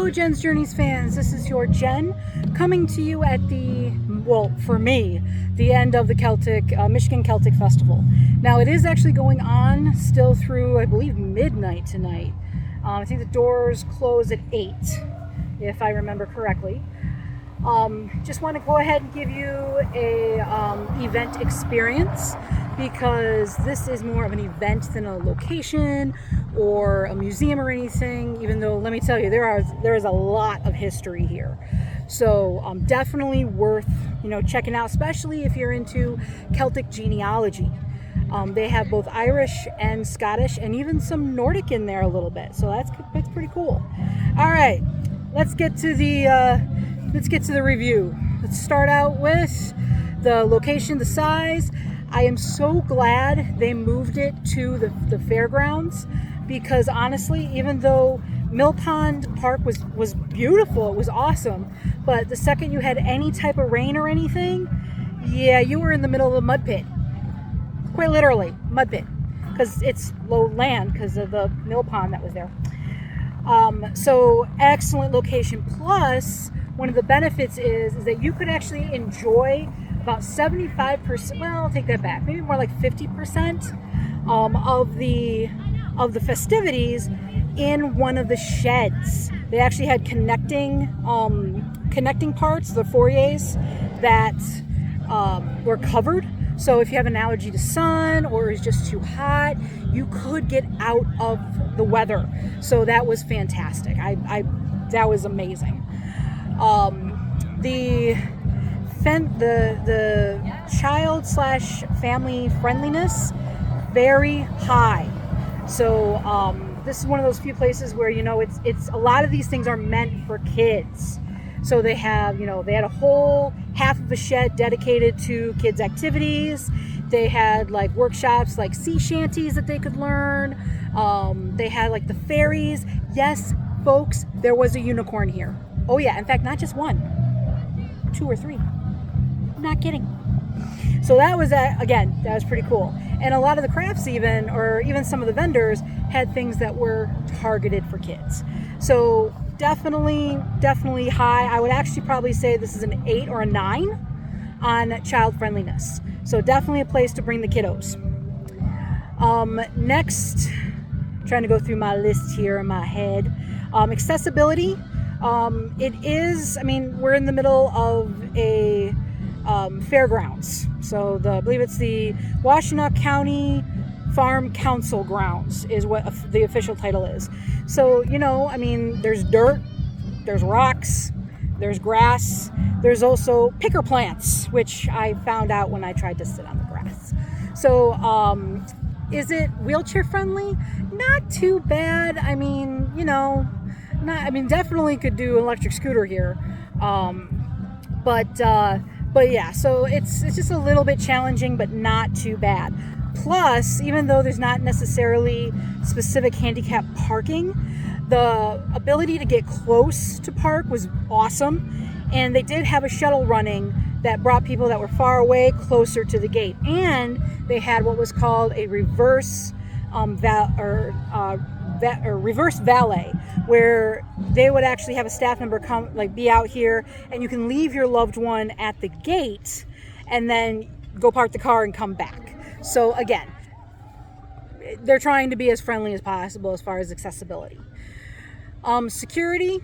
Hello, Jen's Journeys fans. This is your Jen coming to you at for me, the end of the Michigan Celtic Festival. Now, it is actually going on still through, I believe, midnight tonight. I think the doors close at 8, if I remember correctly. Just want to go ahead and give you a event experience, because this is more of an event than a location or a museum or anything, even though, let me tell you, there is a lot of history here. So definitely worth checking out, especially if you're into Celtic genealogy. They have both Irish and Scottish and even some Nordic in there a little bit, so that's pretty cool. All right, let's get to the review. Let's start out with the location, the size. I am so glad they moved it to the fairgrounds, because honestly, even though Mill Pond Park was beautiful, it was awesome, but the second you had any type of rain or anything, yeah, you were in the middle of a mud pit. Quite literally, mud pit, because it's low land because of the mill pond that was there. So excellent location. Plus, one of the benefits is that you could actually enjoy about 75%, well, I'll take that back, maybe more like 50% of the festivities in one of the sheds. They actually had connecting parts, the foyers, that were covered. So if you have an allergy to sun or it's just too hot, you could get out of the weather. So that was fantastic. That was amazing. The child/family friendliness, very high. So this is one of those few places where it's a lot of these things are meant for kids. So they have they had a whole half of a shed dedicated to kids' activities. They had like workshops, like sea shanties that they could learn. They had like the fairies. Yes, folks, there was a unicorn here. Oh yeah, in fact, not just one, 2 or 3. I'm not kidding. So that was that was pretty cool. And a lot of the crafts even some of the vendors had things that were targeted for kids. So definitely high. I would actually probably say this is an 8 or a 9 on child friendliness. So definitely a place to bring the kiddos. Next, trying to go through my list here in my head. Accessibility. It is, we're in the middle of a fairgrounds. So I believe it's the Washtenaw County Farm Council grounds is what the official title is. So, there's dirt, there's rocks, there's grass, there's also picker plants, which I found out when I tried to sit on the grass. So, is it wheelchair friendly? Not too bad. Definitely could do an electric scooter here. But yeah, so it's just a little bit challenging, but not too bad. Plus, even though there's not necessarily specific handicap parking, the ability to get close to park was awesome. And they did have a shuttle running that brought people that were far away closer to the gate. And they had what was called a reverse reverse valet, where they would actually have a staff member come, be out here, and you can leave your loved one at the gate and then go park the car and come back. So again, they're trying to be as friendly as possible as far as accessibility. Security,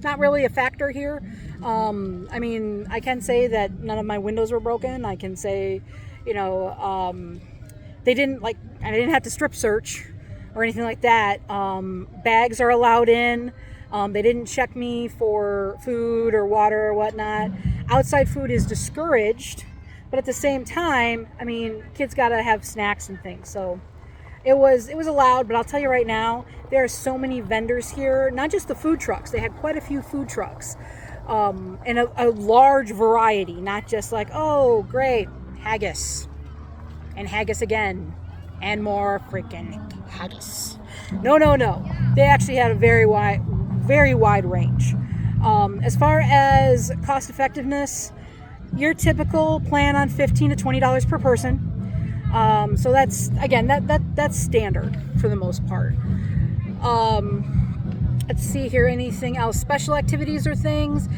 not really a factor here. I can say that none of my windows were broken. I can say, I didn't have to strip search or anything like that. Bags are allowed in. They didn't check me for food or water or whatnot. Outside food is discouraged, but at the same time, kids gotta have snacks and things. So it was allowed, but I'll tell you right now, there are so many vendors here, not just the food trucks. They had quite a few food trucks, and a large variety, not just like, oh, great, haggis. And haggis again, and more freaking haggis. No. They actually had a very wide range. As far as cost effectiveness, your typical plan on $15 to $20 per person. So that's, again, that's standard for the most part. let's see here, anything else, special activities or things.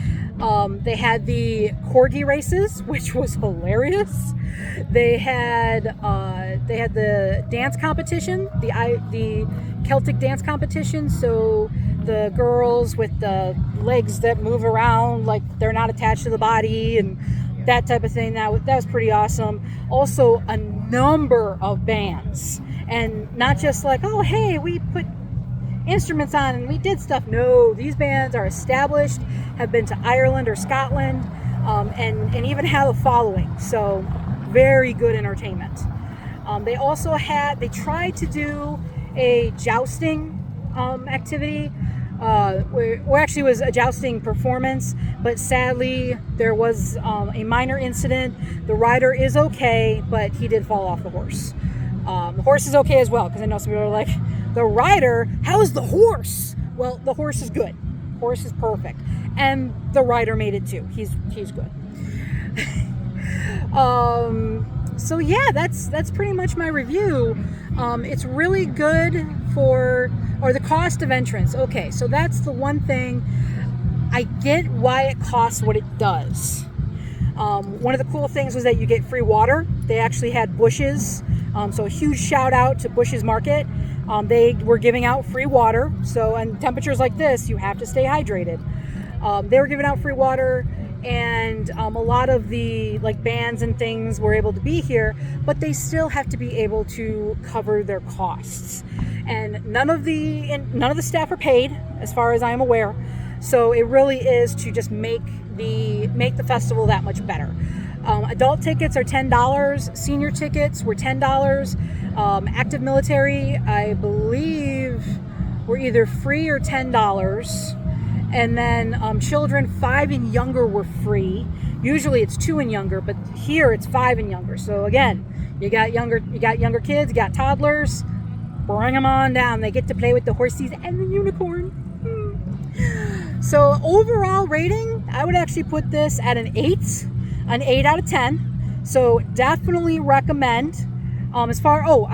They had the corgi races, which was hilarious. They had the dance competition, the Celtic dance competition. So the girls with the legs that move around like they're not attached to the body and that type of thing. That was pretty awesome. Also, a number of bands, and not just like, oh hey, we put instruments on and we did stuff. No, these bands are established, have been to Ireland or Scotland, and even have a following. So very good entertainment. They tried to do a jousting activity, where actually was a jousting performance, but sadly there was a minor incident. The rider is okay, but he did fall off the horse. The horse is okay as well, because I know some people are like, the rider, how's the horse? Well, the horse is good. Horse is perfect. And the rider made it too. He's good. So yeah, that's pretty much my review. It's really good the cost of entrance. Okay, so that's the one thing. I get why it costs what it does. One of the cool things was that you get free water. They actually had Bush's. So a huge shout out to Bush's Market. They were giving out free water. So, and temperatures like this, you have to stay hydrated. They were giving out free water, and a lot of the bands and things were able to be here, but they still have to be able to cover their costs. And none of the staff are paid, as far as I am aware. So it really is to just make the festival that much better. Adult tickets are $10. Senior tickets were $10. Active military, I believe, were either free or $10. And then children 5 and younger were free. Usually it's 2 and younger, but here it's 5 and younger. So again, you got younger kids, you got toddlers. Bring them on down. They get to play with the horses and the unicorn. So overall rating, I would actually put this at an 8 out of 10. So definitely recommend. I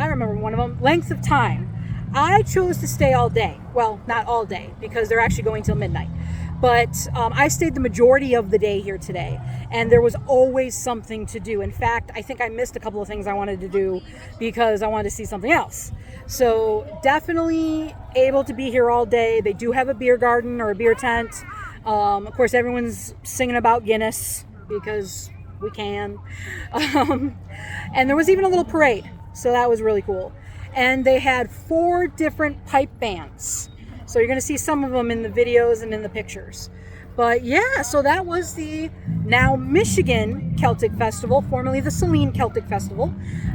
remember one of them, length of time. I chose to stay all day. Well, not all day, because they're actually going till midnight. But I stayed the majority of the day here today, and there was always something to do. In fact, I think I missed a couple of things I wanted to do because I wanted to see something else. So definitely able to be here all day. They do have a beer garden or a beer tent. Of course, everyone's singing about Guinness because we can. And there was even a little parade, so that was really cool. And they had 4 different pipe bands. So you're going to see some of them in the videos and in the pictures. But yeah, so that was the now Michigan Celtic Festival, formerly the Saline Celtic Festival.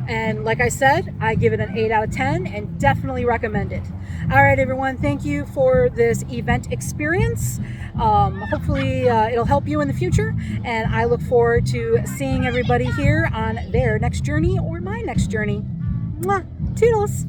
And like I said, I give it an 8 out of 10 and definitely recommend it. All right, everyone, thank you for this event experience. Hopefully it'll help you in the future. And I look forward to seeing everybody here on their next journey or my next journey. Mwah! Toodles!